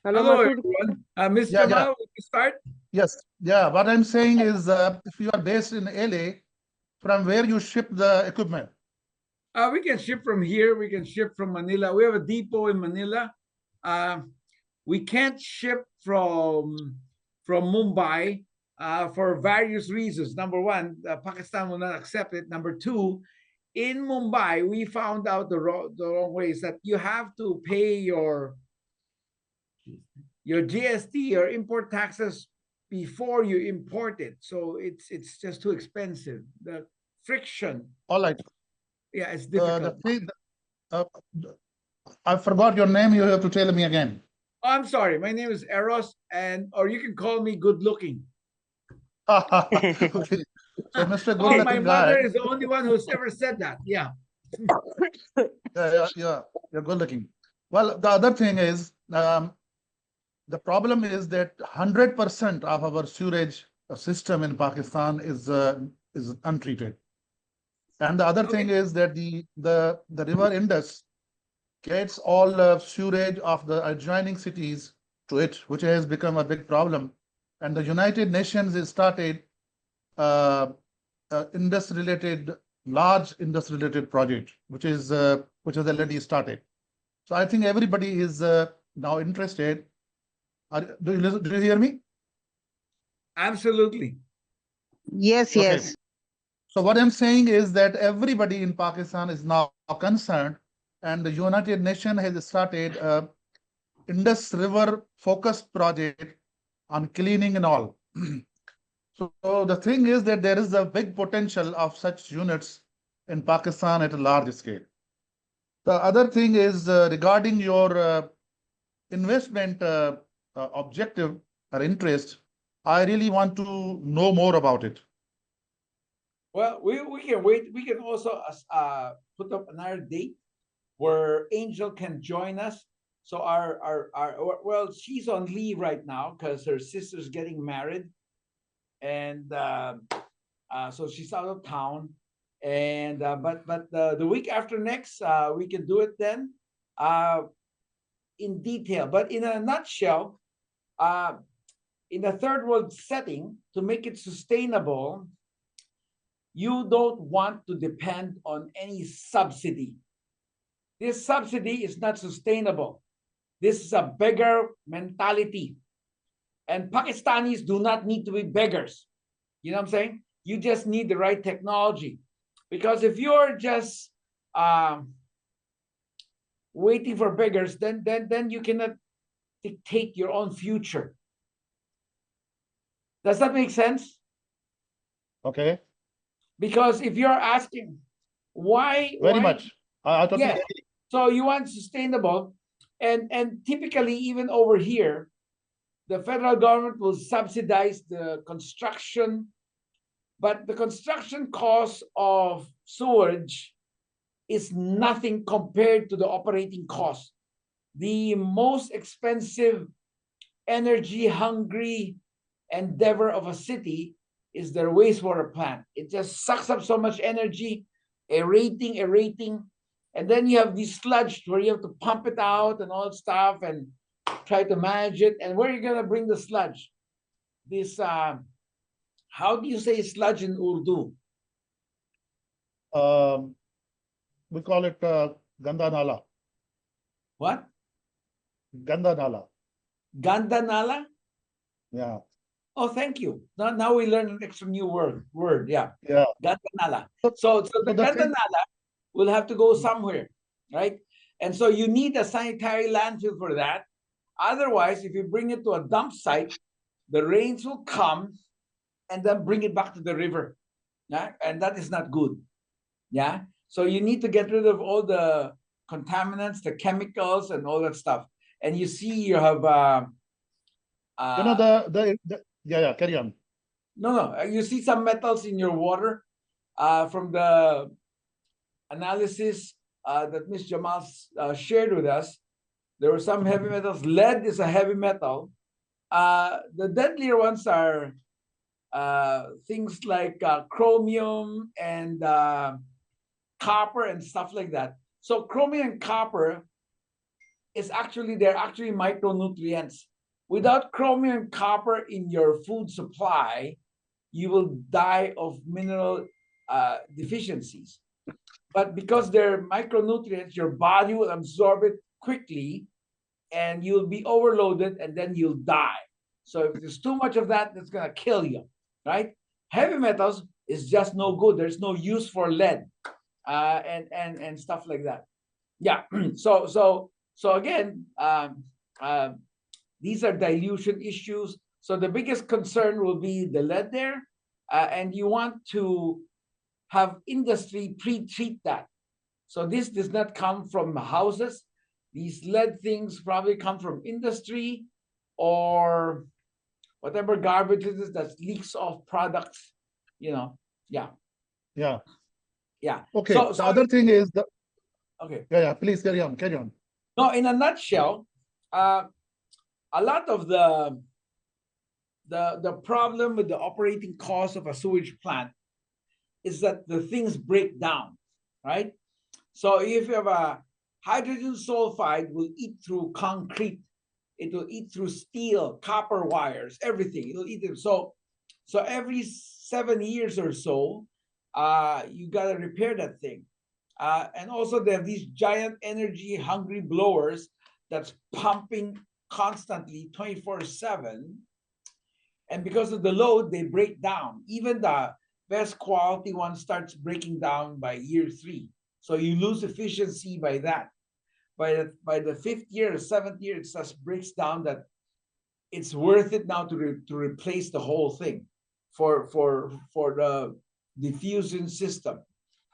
Hello, my Hello, food. everyone. Ms. Yeah, yeah, Jamal, will you start? yes, yeah. What I'm saying is, if you are based in LA, from where you ship the equipment? We can ship from here. We can ship from Manila. We have a depot in Manila. Uh, we can't ship from Mumbai for various reasons. Number one, Pakistan will not accept it. Number two, in Mumbai, we found out the wrong way is that you have to pay your GST, your import taxes before you import it. So it's just too expensive. The friction, All right. yeah, it's The difficult. thing, uh, I forgot your name. You have to tell me again. Oh, I'm sorry. My name is Eros, and or you can call me good looking. Okay. So, Mr. Good Oh, my Looking Guy, mother is the only one who's ever said that. Yeah. yeah, you're good looking. Well, the other thing is, the problem is that 100% of our sewage system in Pakistan is untreated. And the other thing Okay. is that the river Indus gets all sewage of the adjoining cities to it, which has become a big problem. And the United Nations has started uh, indus-related, large indus-related project, which is already started. So I think everybody is now interested. Do you hear me? Absolutely. Yes, Okay. yes. So what I'm saying is that everybody in Pakistan is now concerned, and the United Nations has started Indus River focused project on cleaning and all. So the thing is that there is a big potential of such units in Pakistan at a large scale. The other thing is regarding your investment objective or interest, I really want to know more about it. Well, we can wait. We can also put up another date where Angel can join us. So well, she's on leave right now because her sister's getting married, and so she's out of town. And but the week after next, we can do it then uh, in detail. But in a nutshell, uh, in a third world setting, to make it sustainable, you don't want to depend on any subsidy. This subsidy is not sustainable. This is a beggar mentality. And Pakistanis do not need to be beggars. You know what I'm saying? You just need the right technology. Because if you're just waiting for beggars, then you cannot dictate your own future. Does that make sense? Okay, Because if you're asking very why, much. I totally yes. agree. So you want sustainable, and typically even over here, the federal government will subsidize the construction, but the construction cost of sewage is nothing compared to the operating cost. The most expensive, energy hungry endeavor of a city is their wastewater plant. It just sucks up so much energy, aerating, and then you have these sludge where you have to pump it out and all that stuff and try to manage it. And where are you gonna bring the sludge? This how do you say sludge in Urdu? Um, we call it Ganda Nala. What? Ganda Nala. Ganda nala? Yeah, Oh, thank you. Now we learn an extra new word. Yeah. yeah. Ganda nala. So, So so the the ganda thing, nala will have to go somewhere, right? And so you need a sanitary landfill for that. Otherwise, if you bring it to a dump site, the rains will come and then bring it back to the river. Yeah. And that is not good. Yeah. So you need to get rid of all the contaminants, the chemicals, and all that stuff. And you see, you have uh, yeah, carry on. no. You see some metals in your water from the analysis that Ms. Jamal shared with us. There were some heavy metals. Lead is a heavy metal. The deadlier ones are things like chromium and copper and stuff like that. So chromium and copper they're actually micronutrients. Without chromium and copper in your food supply, you will die of mineral deficiencies. But because they're micronutrients, your body will absorb it quickly and you'll be overloaded and then you'll die. So if there's too much of that, that's going to kill you, right? Heavy metals is just no good. There's no use for lead and stuff like that. Yeah. So again, these are dilution issues. So the biggest concern will be the lead there, and you want to have industry pre-treat that. So this does not come from houses. These lead things probably come from industry or whatever garbage it is that leaks off products. You know, yeah, Yeah. yeah. Okay. So The other thing is the okay. yeah. Please carry on. Carry on. No, in a nutshell, a lot of the problem with the operating cost of a sewage plant is that the things break down, right? So if you have a hydrogen sulfide will eat through concrete, it will eat through steel, copper wires, everything. It'll eat them. So every 7 years or so, you gotta repair that thing. And also they have these giant energy hungry blowers that's pumping constantly 24/7. And because of the load, they break down. Even the best quality one starts breaking down by year 3. So you lose efficiency by that. By the 5th year or 7th year, it just breaks down that it's worth it now to replace the whole thing for the diffusion system,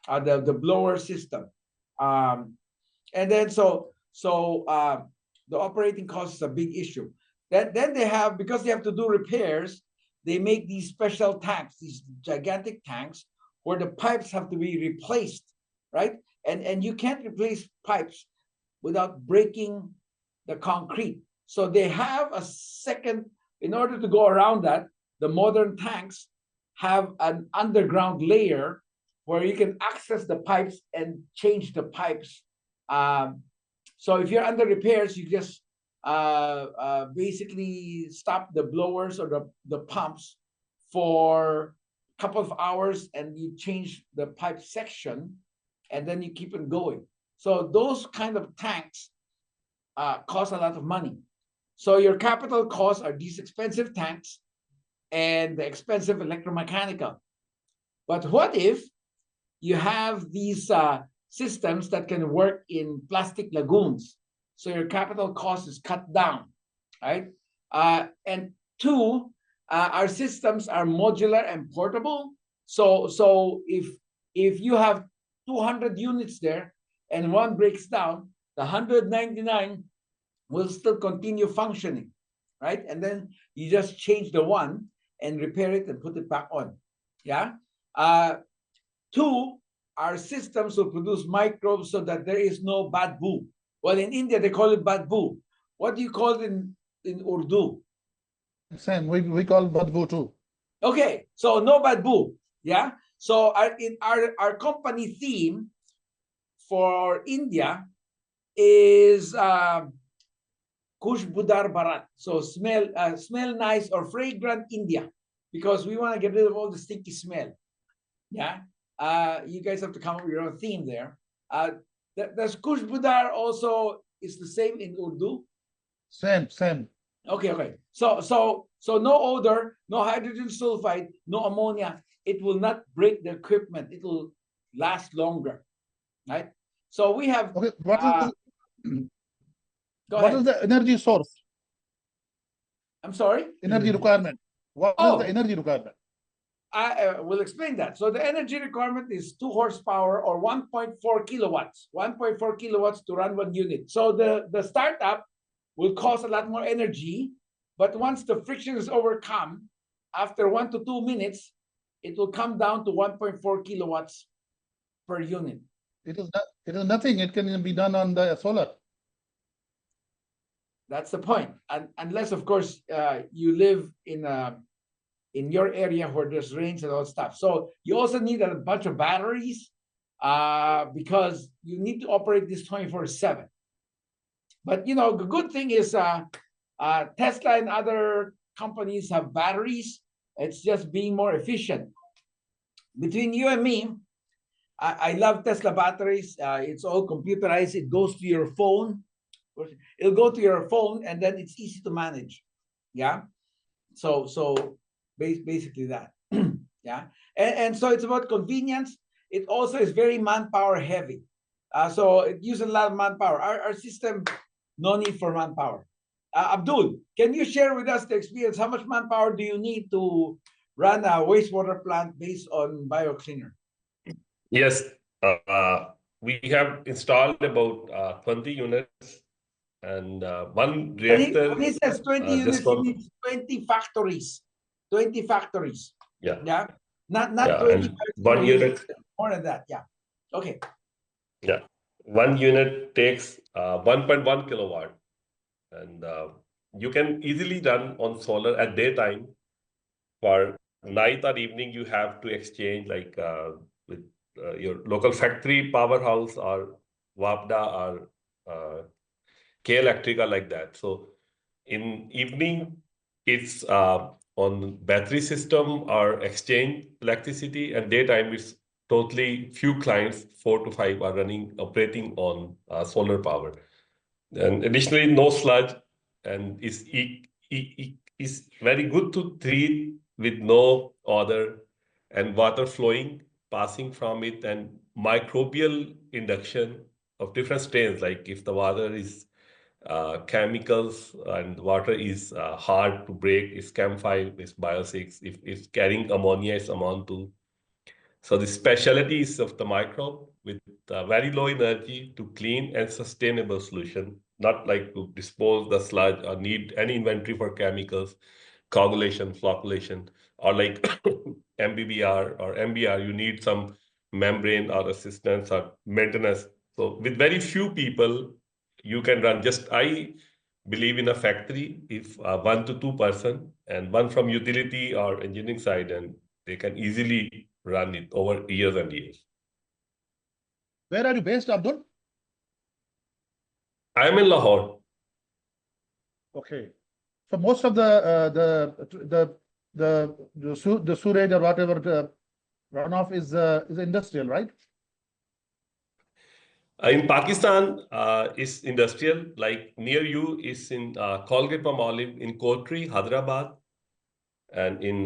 the blower system. And then the operating cost is a big issue. Then they have, because they have to do repairs, they make these special tanks, these gigantic tanks, where the pipes have to be replaced, right? And you can't replace pipes without breaking the concrete. So they have a second, in order to go around that, the modern tanks have an underground layer where you can access the pipes and change the pipes. So if you're under repairs, you just basically stop the blowers or the pumps for a couple of hours and you change the pipe section and then you keep it going. So those kind of tanks cost a lot of money. So your capital costs are these expensive tanks and the expensive electromechanical. But what if you have these systems that can work in plastic lagoons? So your capital cost is cut down, right? And 2, our systems are modular and portable. So if you have 200 units there and one breaks down, the 199 will still continue functioning, right? And then you just change the one and repair it and put it back on. Yeah. 2, our systems will produce microbes so that there is no badbu. Well, in India, they call it badbu. What do you call it in Urdu? Same. We call badbu too. Okay, so no badbu. Yeah. So our company theme for India is Kushbudar Bharat. So smell nice or fragrant India, because we want to get rid of all the stinky smell. Yeah. You guys have to come up with your own theme there. Does Kushbudar also is the same in Urdu? Same. Okay. So no odor, no hydrogen sulfide, no ammonia. It will not break the equipment. It will last longer, right? So we have. Okay. Go What ahead. is the energy source? I'm sorry. Energy requirement. What is the energy requirement? I will explain that. So the energy requirement is 2 horsepower or 1.4 kilowatts. 1.4 kilowatts to run one unit. So the startup will cost a lot more energy, but once the friction is overcome, after 1 to 2 minutes, it will come down to 1.4 kilowatts per unit. It is nothing. It can be done on the solar. That's the point. And unless, of course, you live in your area where there's rains and all stuff. So you also need a bunch of batteries because you need to operate this 24/7. But the good thing is Tesla and other companies have batteries. It's just being more efficient. Between you and me, I love Tesla batteries. It's all computerized. It goes to your phone. It'll go to your phone, and then it's easy to manage. Yeah. So basically that. Yeah. And so it's about convenience. It also is very manpower heavy. So it uses a lot of manpower. Our system, no need for manpower. Abdul, can you share with us the experience? How much manpower do you need to run a wastewater plant based on BioCleaner? Yes, we have installed about 20 units and one When reactor he says 20 just units, he got, means 20 factories. 20 factories. yeah, Yeah. Not yeah, 20 and one units, unit, more than that. Yeah. Okay. yeah, one unit takes 1.1 kilowatt, and you can easily run on solar at daytime. For night or evening, you have to exchange like with your local factory powerhouse or WAPDA or K Electric or like that. So in evening, it's on battery system or exchange electricity, and daytime it's totally few clients, 4 to 5 are running operating on solar power. And additionally, no sludge, and is very good to treat with no odor and water flowing, passing from it, and microbial induction of different strains. Like if the water is chemicals and water is hard to break, it's Chem5, it's Bio6. If it's carrying ammonia, it's ammonia 2. So the specialties of the microbe with very low energy to clean and sustainable solution, not like to dispose the sludge or need any inventory for chemicals, coagulation, flocculation, or like MBBR or MBR, you need some membrane or assistance or maintenance. So with very few people, you can run just, I believe in a factory, if 1 to 2 person and one from utility or engineering side, and they can easily run it over years and years. Where are you based, Abdul? I'm in Lahore. Okay. So most of the sewage or whatever the runoff is industrial, right? In Pakistan, is industrial. Like near you is in Colgate Palmolive in Kotri, Hyderabad, and in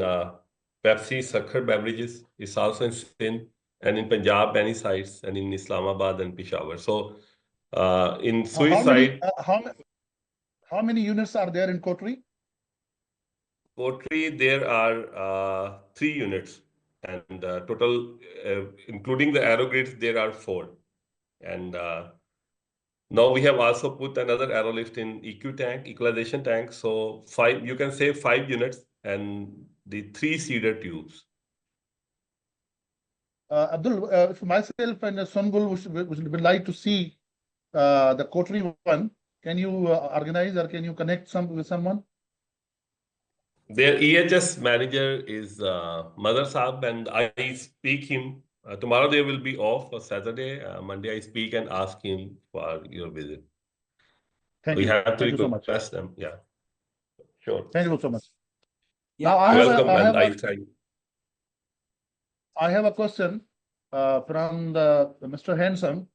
Pepsi, Sakhar Beverages is also in Sindh, and in Punjab, many sites, and in Islamabad and Peshawar. So in How many suicide, how many units are there in Kotri? Kotri, there are 3 units, and total, including the aerogrids, there are 4. And now we have also put another aerolift in EQ tank, equalization tank. So 5, you can say 5 units and the 3 seeder tubes. Abdul, if myself and Songul would like to see the Kotri one, can you organize or can you connect with someone? Their EHS manager is Mother Saab, and I speak him. Tomorrow they will be off for Saturday. Monday I speak and ask him for your visit. Thank We you. have to Thank you so much. request them. Yeah, sure. Thank you so much. Yeah. Now Welcome, and I try. I have a question from the Mr. Handsome.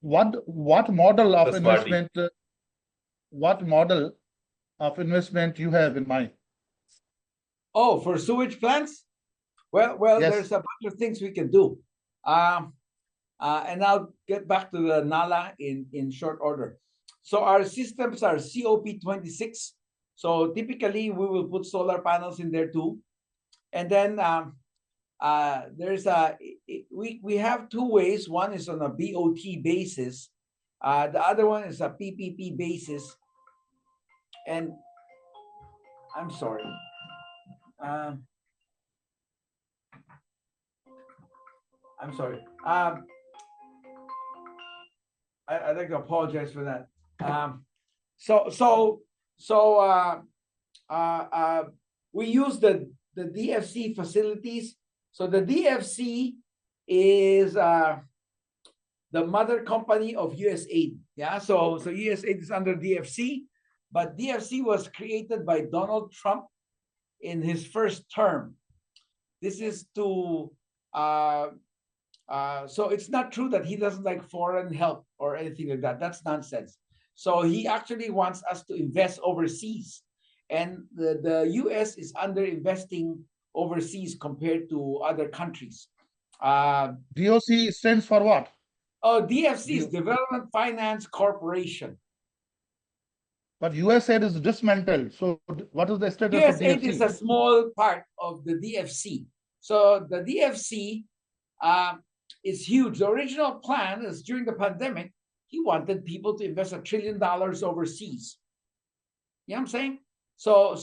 What model The of Smarty. investment you have in mind? Oh, for sewage plants? Well, Yes. there's a bunch of things we can do. And I'll get back to the NALA in short order. So our systems are COP26. So typically we will put solar panels in there too. And then there's we have 2 ways. One is on a BOT basis. The other one is a PPP basis. And I'm sorry. I'm sorry. I'd like to apologize for that. So we use the DFC facilities. So the DFC is the mother company of USAID. Yeah, so USAID is under DFC, but DFC was created by Donald Trump in his first term. This is to so it's not true that he doesn't like foreign help or anything like that. That's nonsense. So he actually wants us to invest overseas, and the U.S. is under investing overseas compared to other countries. DOC stands for what? Oh, DFC is D- Development Finance Corporation. but USAID is dismantled. So what is the status of USAID is a DFC? small part of the DFC. So the DFC is huge. The original plan is during the pandemic, he wanted people to invest $1 trillion overseas. You know what I'm saying? So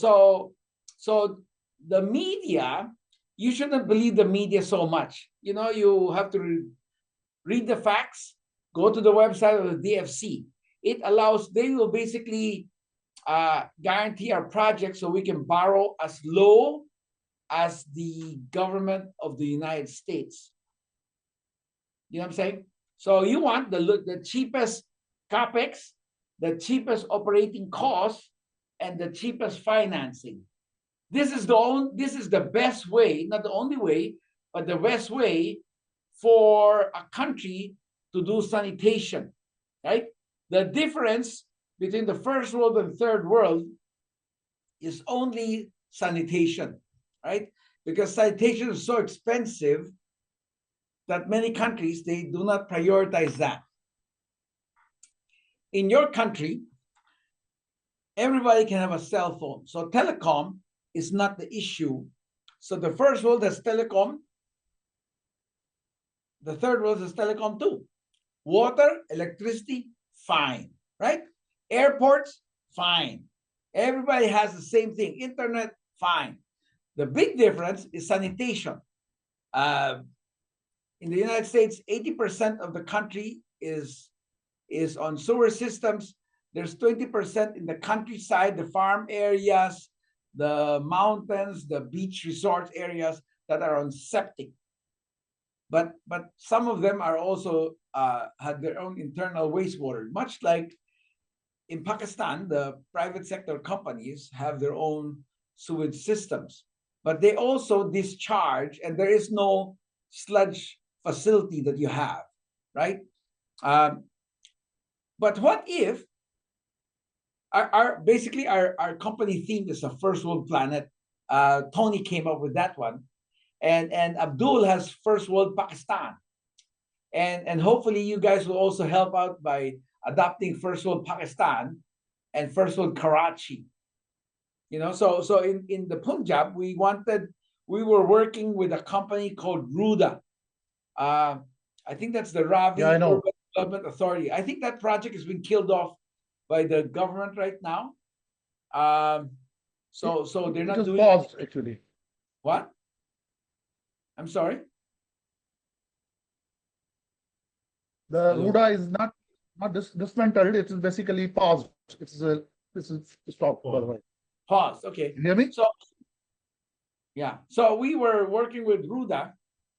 the media, you shouldn't believe the media so much. You know, you have to read the facts, go to the website of the DFC. It allows, they will basically guarantee our project so we can borrow as low as the government of the United States. You know what I'm saying? So you want the cheapest capex, the cheapest operating cost, and the cheapest financing. This is the best way, not the only way, but the best way for a country to do sanitation, right? The difference between the first world and third world is only sanitation, right? Because sanitation is so expensive that many countries, they do not prioritize that. In your country, everybody can have a cell phone. So telecom is not the issue. So the first world has telecom. The third world has telecom too. Water, electricity, fine, right? Airports, fine. Everybody has the same thing. Internet, fine. The big difference is sanitation. In the United States, 80% of the country is on sewer systems. There's 20% in the countryside, the farm areas, the mountains, the beach resort areas that are on septic. But some of them are also had their own internal wastewater, much like in Pakistan, the private sector companies have their own sewage systems, but they also discharge, and there is no sludge facility that you have, right? But what if basically our company theme is a first world planet? Tony came up with that one, and Abdul has first world Pakistan, and hopefully you guys will also help out by adopting first world Pakistan and first world Karachi. You know, so in the Punjab, we were working with a company called Ruda. I think that's the Ravi Yeah, I know. Urban Development Authority. I think that project has been killed off by the government right now. So they're It not is doing paused actually. what? I'm sorry. The Hello. Ruda is not dismantled. It is basically paused. This is stopped. By the way, Pause. Okay. you hear me? So yeah. So we were working with Ruda.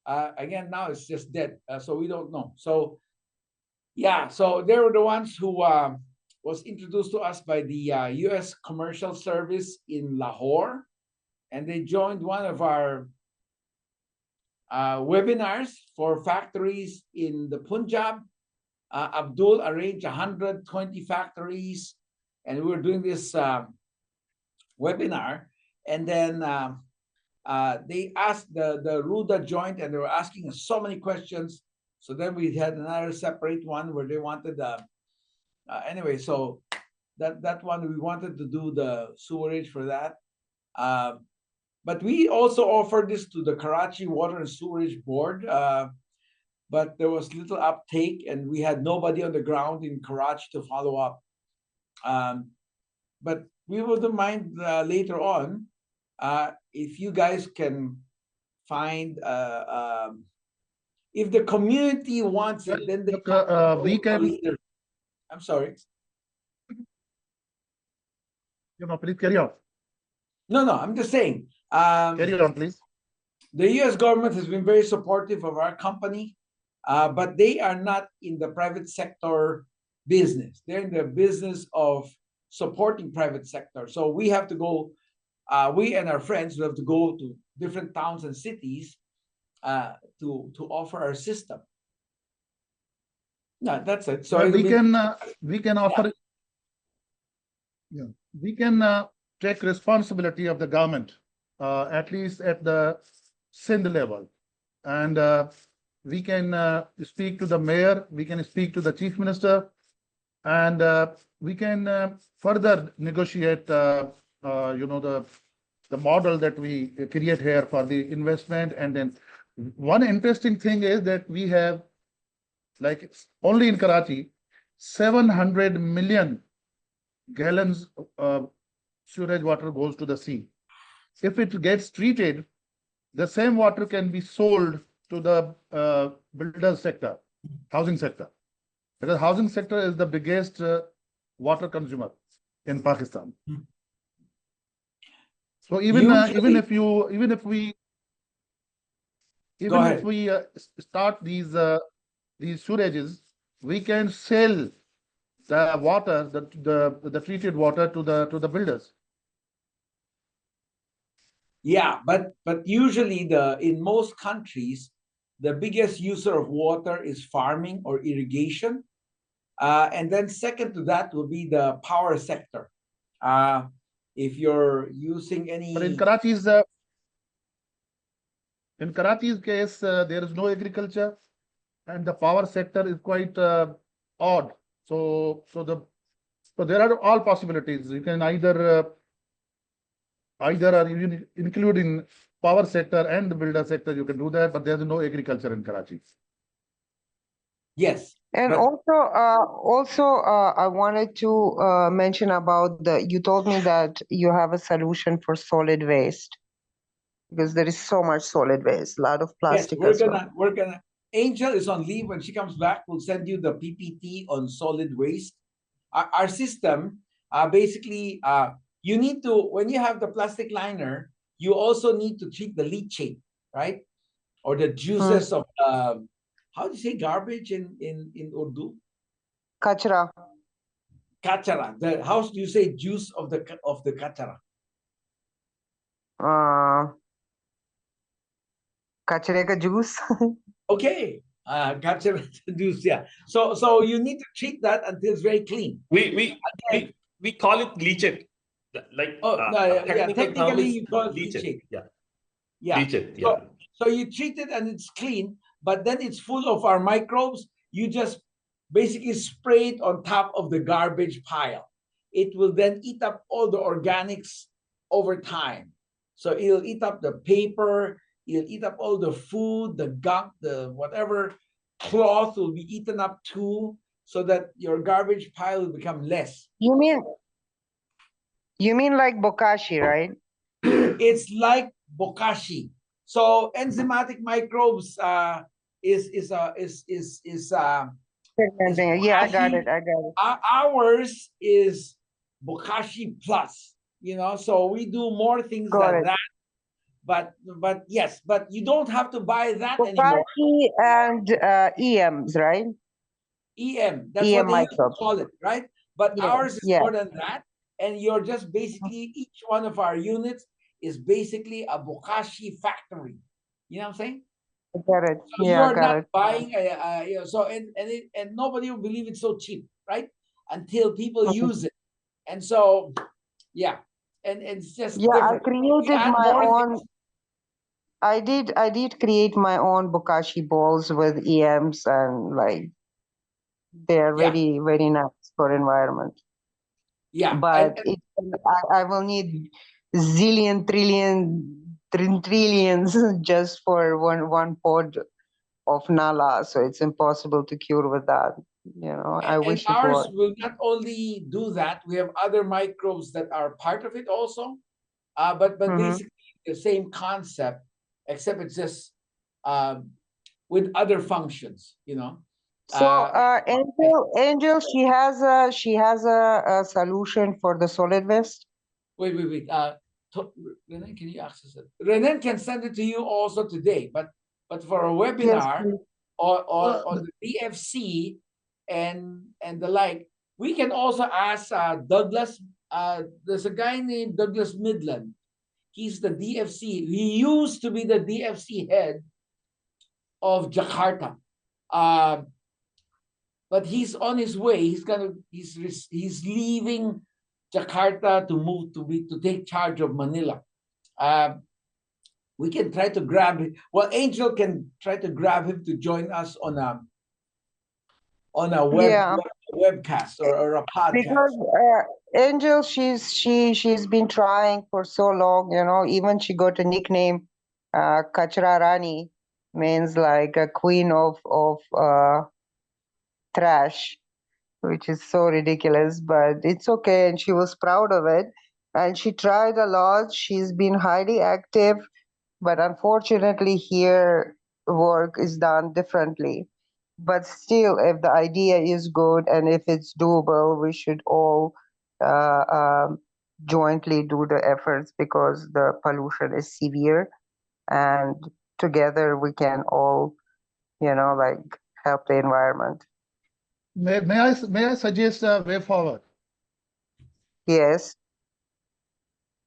Again, now it's just dead. So we don't know. So yeah. So they were the ones who was introduced to us by the U.S. Commercial Service in Lahore, and they joined one of our webinars for factories in the Punjab. Abdul arranged 120 factories, and we were doing this webinar. And then they asked the Ruda joint, and they were asking us so many questions. So then we had another separate one where they wanted anyway. So that one we wanted to do the sewerage for that. But we also offered this to the Karachi Water and Sewerage Board. But there was little uptake, and we had nobody on the ground in Karachi to follow up. But we wouldn't mind later on if you guys can find if the community wants it, then they Look, come we to a can, leader. I'm sorry. please carry on. No, I'm just saying. Carry on, please. The U.S. government has been very supportive of our company, but they are not in the private sector business. They're in the business of supporting private sector. So we have to go. We and our friends will have to go to different towns and cities to offer our system. No, that's it. So Well, it'll be, we can offer, yeah, we can take responsibility of the government, at least at the Sindh level. And we can speak to the mayor, we can speak to the chief minister, and we can further negotiate, the model that we create here for the investment. And then one interesting thing is that we have, like only in Karachi, 700 million gallons sewage water goes to the sea. If it gets treated, the same water can be sold to the builder sector, housing sector, because housing sector is the biggest water consumer in Pakistan. So even Usually- if we start these sewages, we can sell the water, the treated water to the builders. Yeah, but usually in most countries, the biggest user of water is farming or irrigation, and then second to that will be the power sector. If you're using any, But in Karachi's case, there is no agriculture, and the power sector is quite odd. So there are all possibilities. You can either or even include in power sector and the builder sector. You can do that, but there is no agriculture in Karachi. yes, And but also, I wanted to mention about you told me that you have a solution for solid waste because there is so much solid waste, a lot of yes, plastic as well. we're gonna. Angel is on leave. When she comes back, we'll send you the PPT on solid waste. Our system, basically, you need to, when you have the plastic liner, you also need to treat the leachate, right? Or the juices of, how do you say garbage in Urdu? Kachra. Kachara. How do you say juice of the kachara? Kachre ka juice. Okay, kachara juice. Yeah. So you need to treat that until it's very clean. We call it leachate. Like yeah, technical term technically is you call it leachate. leachate. Yeah. Yeah. Leachate. Yeah. So you treat it and it's clean, but then it's full of our microbes. You just basically spray it on top of the garbage pile. It will then eat up all the organics over time. So it'll eat up the paper, it'll eat up all the food, the gunk, the whatever cloth will be eaten up too, so that your garbage pile will become less. You mean like bokashi, right? It's like bokashi. So enzymatic microbes is Yeah, I got it. ours is bokashi plus. So we do more things than that. But yes, but you don't have to buy that anymore. Bokashi and EMs, right? EM, that's EM what they used to microbes. call it, right? But Yes, ours is yes. more than that. And you're just basically, each one of our units is basically a bokashi factory. You know what I'm saying? I get it. So Yeah, I you're got not it. buying and nobody will believe it's so cheap, right? Until people use it. And so, yeah. And it's just Yeah, I different. created Add my more own. things. I did create my own bokashi balls with EMs, and like they're Yeah. very, very nice for environment. Yeah. But I will need zillion trillions just for one pod of nala, so it's impossible to cure with that. I And wish it ours was. will not only do that, we have other microbes that are part of it also. But basically the same concept, except it's just with other functions, So Angel, she has a solution for the solid waste. Wait. Renan, can you access it? Renan can send it to you also today, but for a Yes, webinar please. or on the DFC, and the like. We can also ask Douglas. There's a guy named Douglas Midland. He's the DFC. He used to be the DFC head of Jakarta. Uh, but he's on his way. He's leaving Jakarta to move to take charge of Manila. We can try to grab him. Well, Angel can try to grab him to join us on a Yeah, webcast or a podcast. because Angel, she's been trying for so long, you know. Even she got a nickname, Kachra Rani, means like a queen of trash, which is so ridiculous, but it's okay, and she was proud of it. And she tried a lot. She's been highly active, but unfortunately, here work is done differently. But still, if the idea is good and if it's doable, we should all uh, um, jointly do the efforts because the pollution is severe, and together we can all, you know, like help the environment. May I suggest a way forward? Yes.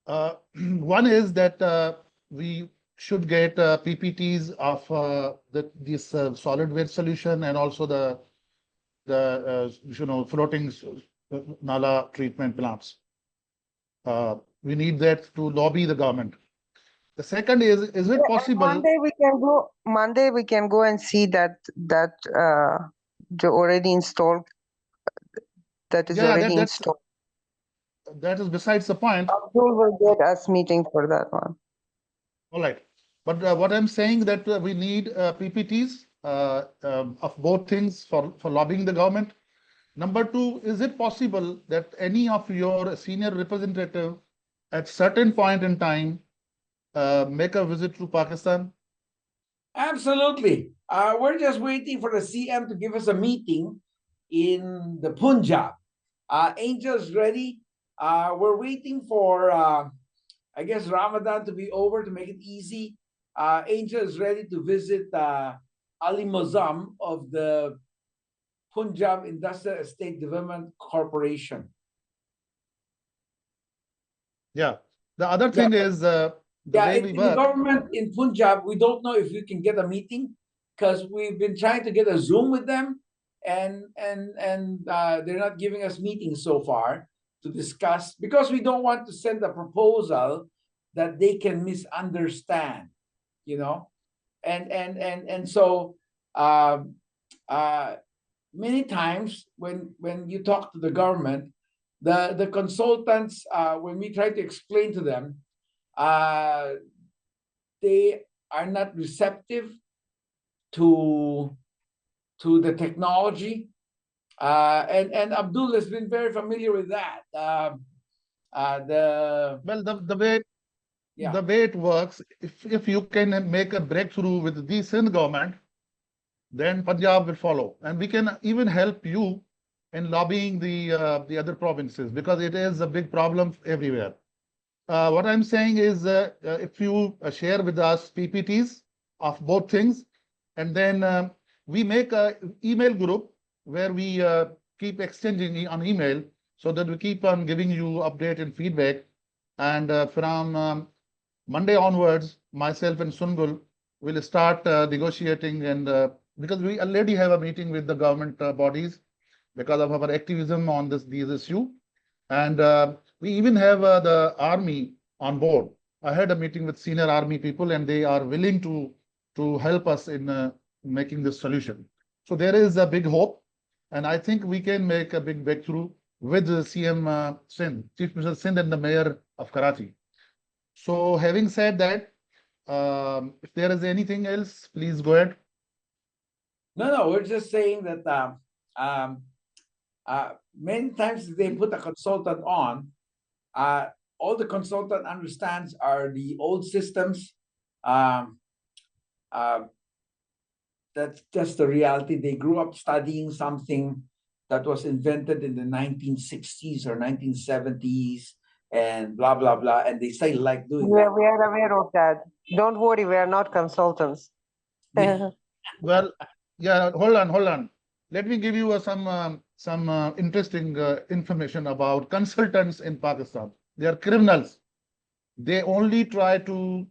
One is that we should get PPTs of this solid waste solution and also the floating nala treatment plants. We need that to lobby the government. The second is it Yeah, and possible? Monday we can go and see that the already installed that is Yeah, already installed. that is besides the point. Abdul will get us meeting for that one. All right. But what I'm saying that we need PPTs of both things for lobbying the government. Number two, is it possible that any of your senior representative at certain point in time make a visit to Pakistan? Absolutely. We're just waiting for the CM to give us a meeting in the Punjab. Angel's ready. We're waiting for, I guess, Ramadan to be over to make it easy. Angel is ready to visit Ali Mozam of the Punjab Industrial Estate Development Corporation. Yeah. The other thing is the way we in the work. government in Punjab, we don't know if we can get a meeting because we've been trying to get a Zoom with them, and they're not giving us meetings so far to discuss because we don't want to send a proposal that they can misunderstand, you know, and so many times when you talk to the government, the consultants when we try to explain to them, they are not receptive to the technology, and Abdul has been very familiar with that. Well, the way it works, if you can make a breakthrough with the Sindh government, then Punjab will follow, and we can even help you in lobbying the other provinces because it is a big problem everywhere. What I'm saying is, if you share with us PPTs of both things, and then we make a email group where we keep exchanging on email so that we keep on giving you update and feedback. And from Monday onwards, myself and Sunbul will start negotiating, and because we already have a meeting with the government bodies because of our activism on these issue, and we even have the army on board. I had a meeting with senior army people, and they are willing to help us in making this solution. So there is a big hope, and I think we can make a big breakthrough with the CM Sindh, Chief Minister Sindh, and the Mayor of Karachi. So having said that, if there is anything else, please go ahead. No, we're just saying that many times they put a consultant on, all the consultant understands are the old systems. That's just the reality. They grew up studying something that was invented in the 1960s or 1970s and blah, blah, blah. And they still like doing that. We are aware of that. Don't worry, we are not consultants. Yeah. Well, yeah, hold on. let me give you some interesting information about consultants in Pakistan. They are criminals. They only try to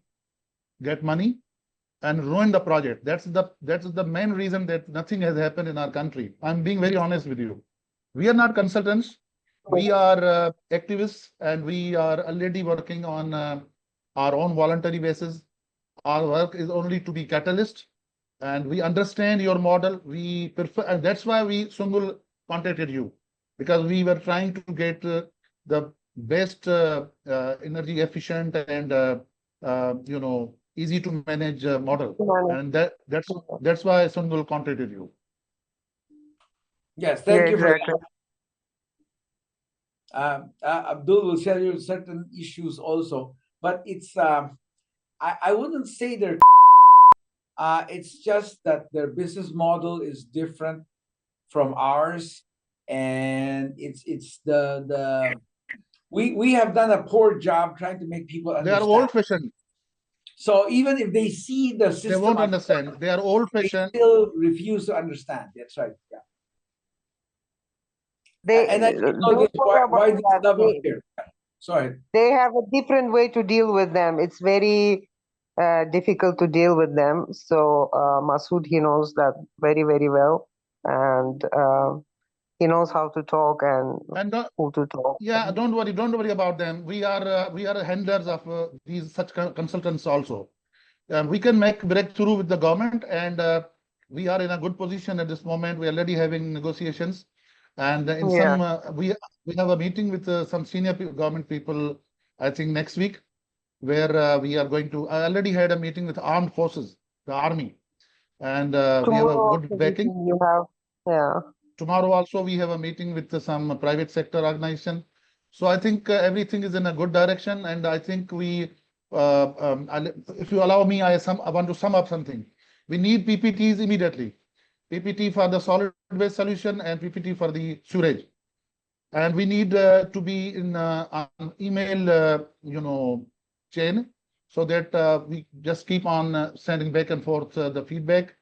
get money and ruin the project. That's the main reason that nothing has happened in our country. I'm being very honest with you. We are not consultants. We are activists, and we are already working on our own voluntary basis. Our work is only to be catalyst, and we understand your model. We prefer, and that's why we Sungul contacted you, because we were trying to get the best energy efficient and easy to manage model, and that's why Sungul contacted you. Yes, Yeah, thank you for exactly. that. Abdul will tell you certain issues also, but it's I wouldn't say they're it's just that their business model is different from ours, and it's the we have done a poor job trying to make people They are understand. old-fashioned. So even if they see the They system, won't understand. They are they old-fashioned. still refuse to understand. That's right. Yeah. And I Don't know this worry why about this that. love of fear. Sorry. They have a different way to deal with them. It's very difficult to deal with them. So Masood, he knows that very, very well, and he knows how to talk and And who to talk. yeah, don't worry about them. We are handlers of these such consultants also. We can make breakthrough with the government, and we are in a good position at this moment. We are already having negotiations, and in Yeah. some we have a meeting with some senior government people, I think next week, where we are going to. I already had a meeting with armed forces, the army, and we have a Tomorrow good also backing. you have, yeah. Tomorrow also we have a meeting with some private sector organization. So I think everything is in a good direction, and I think if you allow me, I want to sum up something. We need PPTs immediately. PPT for the solid waste solution and PPT for the sewage. And we need to be in an email, chain, so that we just keep on sending back and forth the feedback.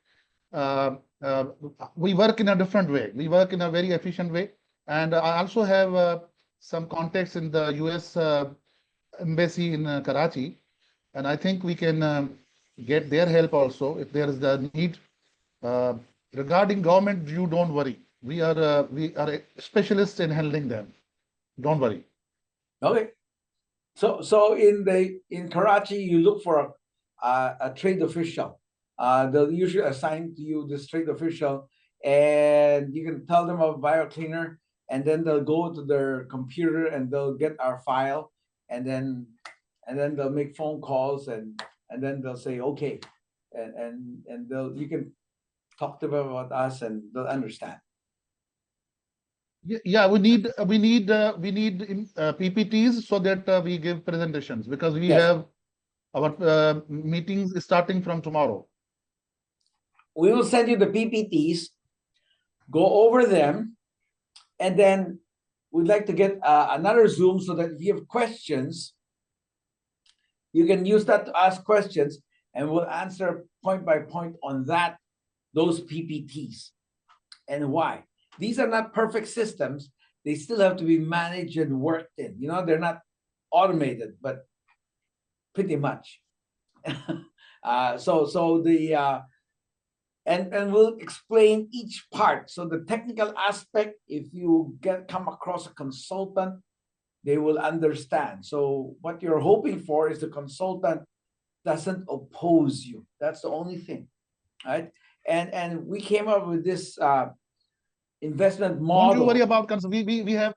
uh, uh, we work in a different way. We work in a very efficient way. And I also have some contacts in the US embassy in Karachi. And I think we can get their help also if there is the need. Uh, Regarding government, you don't worry. We are specialists in handling them. Don't worry. Okay. So in Karachi, you look for a trade official. They'll usually assign to you this trade official, and you can tell them about BioCleaner, and then they'll go to their computer and they'll get our file, and then they'll make phone calls, and then they'll say okay, and they'll you can talk to them about us and they'll understand. Yeah, we need PPTs so that we give presentations, because we Yes. have our meetings starting from tomorrow. We will send you the PPTs, go over them, and then we'd like to get another Zoom so that if you have questions, you can use that to ask questions, and we'll answer point by point on those PPTs and why. These are not perfect systems. They still have to be managed and worked in. They're not automated, but pretty much. And we'll explain each part. So the technical aspect, if you come across a consultant, they will understand. So what you're hoping for is the consultant doesn't oppose you. That's the only thing, right? And we came up with this investment model. Don't you worry about we have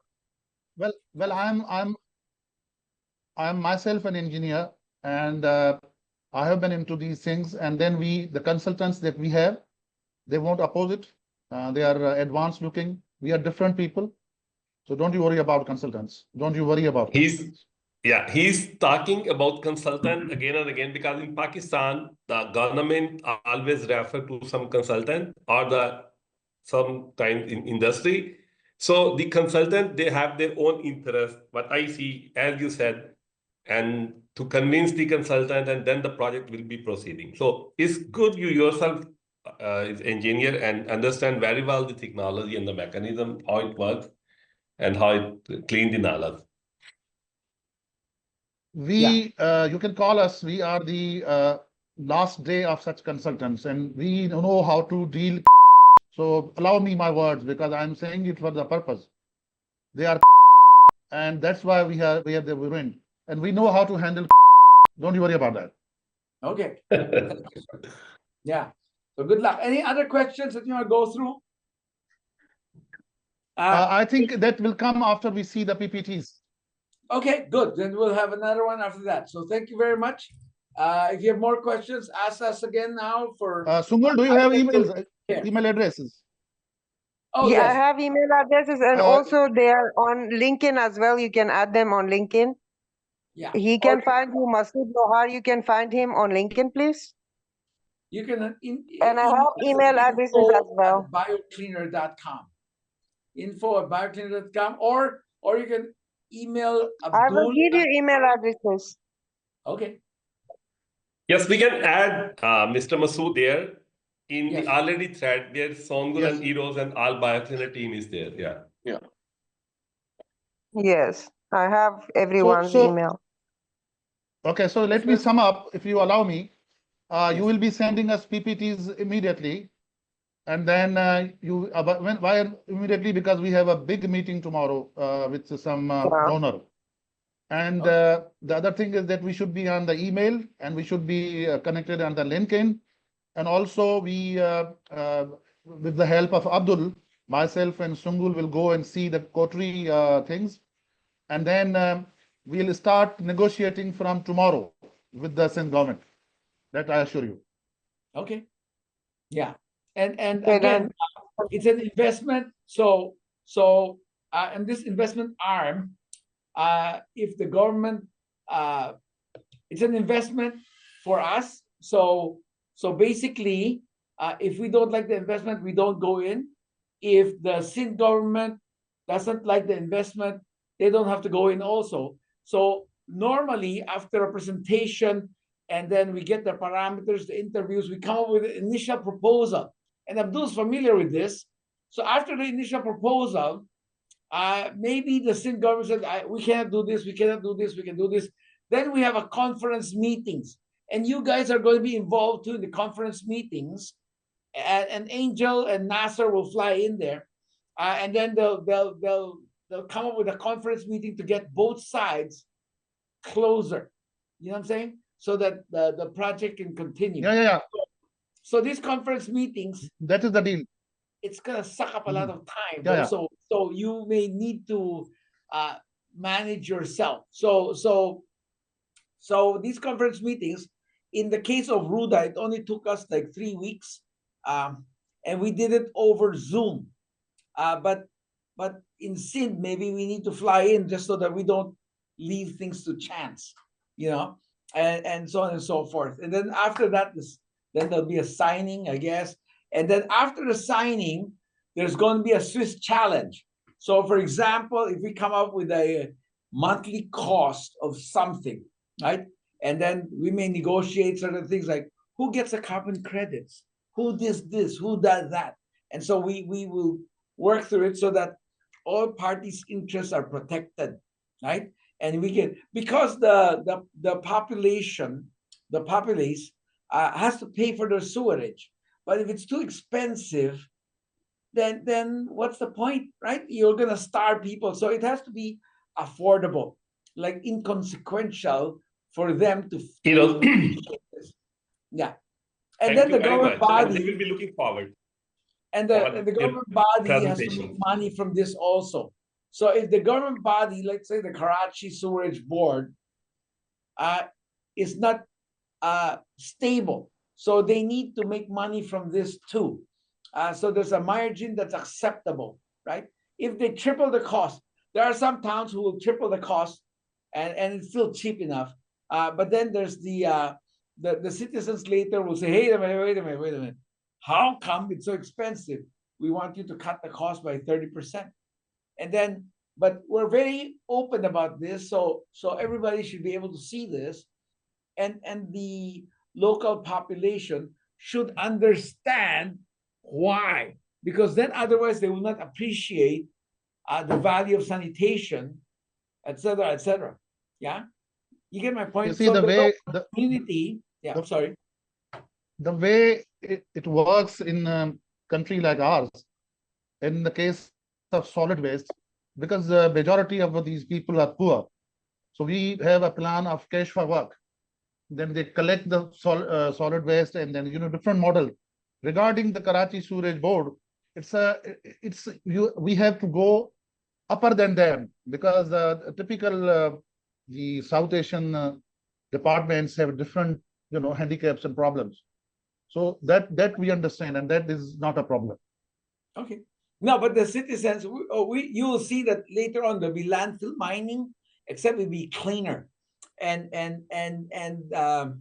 well I'm myself an engineer, and I have been into these things, and then the consultants that we have, they won't oppose it. They are advanced looking. We are different people. So don't you worry about consultants. Don't you worry about consultants. He's talking about consultant again and again, because in Pakistan, the government always refer to some consultant or the sometimes in industry. So the consultant, they have their own interest. What I see, as you said, and to convince the consultant, and then the project will be proceeding. So it's good you yourself is engineer and understand very well the technology and the mechanism, how it works and how it clean the nalas. You can call us. We are the last day of such consultants, and we know how to deal. So allow me my words because I'm saying it for the purpose. They are, and that's why we have the win, and we know how to handle. Don't you worry about that. Okay. Yeah. So good luck. Any other questions that you want to go through? I think that will come after we see the PPTs. Okay, good. Then we'll have another one after that. So thank you very much. If you have more questions, ask us again now for. Sungal, do you have emails, Yeah. email addresses? Oh, Yeah, I yes. have email addresses, and also they are on LinkedIn as well. You can add them on LinkedIn. Yeah. He Or can find you, Masood Lohar. You can find him on LinkedIn, please. you can And I have email addresses as well. BioCleaner.com. Info@BioCleaner.com, or you can email I will Abdul. give you email addresses. Okay. Yes, we can add Mr. Masood there in Yes. the already thread where Songul Yes. and Eros and all BioCleaner team is there. Yeah. Yes, I have everyone's email. Okay, so let me sum up, if you allow me. Yes. You will be sending us PPTs immediately, and then why immediately? Because we have a big meeting tomorrow with some donor. And the other thing is that we should be on the email, and we should be connected on the LinkedIn, and also we, with the help of Abdul, myself and Sungul will go and see the Kotri things, and then we'll start negotiating from tomorrow with the Sindh government. That I assure you. Okay. Yeah. And Okay, again, it's an investment. So and this investment arm, if the government, it's an investment for us. So basically, if we don't like the investment, we don't go in. If the Sindh government doesn't like the investment, they don't have to go in also. So normally, after a presentation, and then we get the parameters, the interviews, we come up with an initial proposal. And Abdul's familiar with this. So after the initial proposal, maybe the Sindh government said, we cannot do this, we cannot do this, we can do this. Then we have a conference meetings. And you guys are going to be involved too in the conference meetings. And Angel and Nasser will fly in there. And then they'll come up with a conference meeting to get both sides closer. You know what I'm saying? So that the project can continue. Yeah. So these conference meetings, that is the deal. It's gonna suck up a lot of time. Yeah. So you may need to manage yourself. So these conference meetings, in the case of Ruda, it only took us like 3 weeks, and we did it over Zoom. But in Sindh, maybe we need to fly in just so that we don't leave things to chance, and so on and so forth. And then after that, then there'll be a signing, I guess. And then after the signing, there's going to be a Swiss challenge. So, for example, if we come up with a monthly cost of something, right? And then we may negotiate certain things like who gets the carbon credits, who does this, who does that. And so we will work through it so that all parties' interests are protected, right? And we can, because the population, the populace has to pay for their sewerage. But if it's too expensive, then what's the point, right? You're gonna starve people. So it has to be affordable, like inconsequential for them to Eros, yeah. And thank then you the very government much. And body, we will be looking forward and for the your government body has to make presentation. money from this also. So if the government body, let's say the Karachi Sewerage Board, is not stable, so they need to make money from this too. So there's a margin that's acceptable, right? If they triple the cost, there are some towns who will triple the cost, and it's still cheap enough. But then there's the citizens later will say, hey, wait a minute. How come it's so expensive? We want you to cut the cost by 30%. And then, but we're very open about this, so everybody should be able to see this, and the local population should understand why, because then otherwise they will not appreciate the value of sanitation, etc., etc. Yeah, you get my point. You see, so the way community, yeah, the, sorry. The way it works in a country like ours, in the case of solid waste, because the majority of these people are poor. So we have a plan of cash for work. Then they collect the solid waste, and then different model. Regarding the Karachi Sewerage Board, we have to go upper than them, because the typical the South Asian departments have different handicaps and problems. So that we understand, and that is not a problem. Okay. No, but the citizens, you will see that later on there'll be landfill mining, except it'll be cleaner, and there'll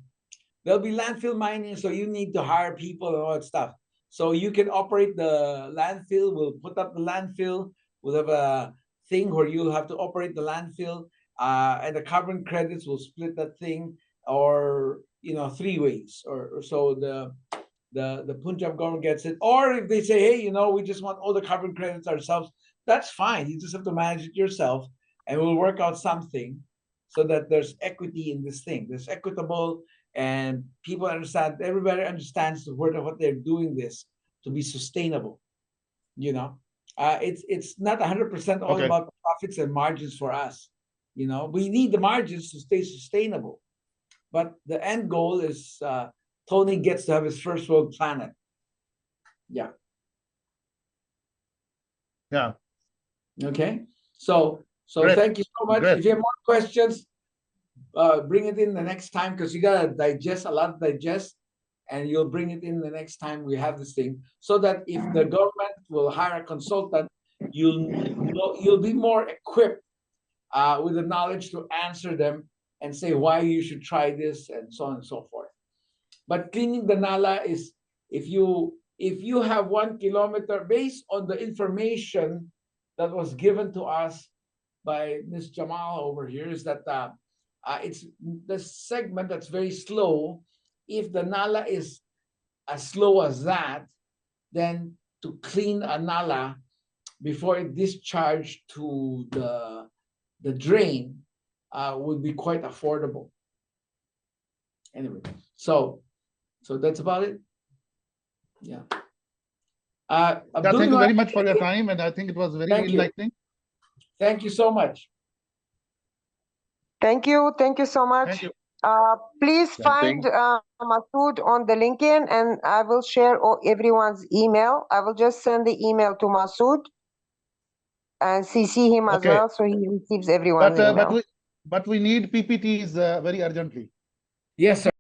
be landfill mining, so you need to hire people and all that stuff. So you can operate the landfill. We'll put up the landfill. We'll have a thing where you'll have to operate the landfill, and the carbon credits will split that thing, or 3 ways, or so the Punjab government gets it. Or if they say, hey, we just want all the carbon credits ourselves, that's fine. You just have to manage it yourself, and we'll work out something so that there's equity in this thing. There's equitable, and people understand, everybody understands the word of what they're doing this to be sustainable. It's not 100% all about profits and margins for us. We need the margins to stay sustainable. But the end goal is Tony gets to have his first world planet. Yeah. Yeah. Okay. So Great. Thank you so much. Great. If you have more questions, bring it in the next time, because you gotta digest a lot, and you'll bring it in the next time we have this thing, so that if the government will hire a consultant, you'll be more equipped with the knowledge to answer them and say why you should try this, and so on and so forth. But cleaning the nala is, if you have 1 kilometer, based on the information that was given to us by Ms. Jamal over here, is that it's the segment that's very slow. If the nala is as slow as that, then to clean a nala before it discharged to the drain would be quite affordable. Anyway, so that's about it. Yeah. Thank you very much for your time, and I think it was very enlightening. Thank you so much. Thank you so much. Thank you. Please find Masood on the LinkedIn, and I will share everyone's email. I will just send the email to Masood and CC him as well, so he receives everyone's email. But we need PPTs very urgently. Yes, sir.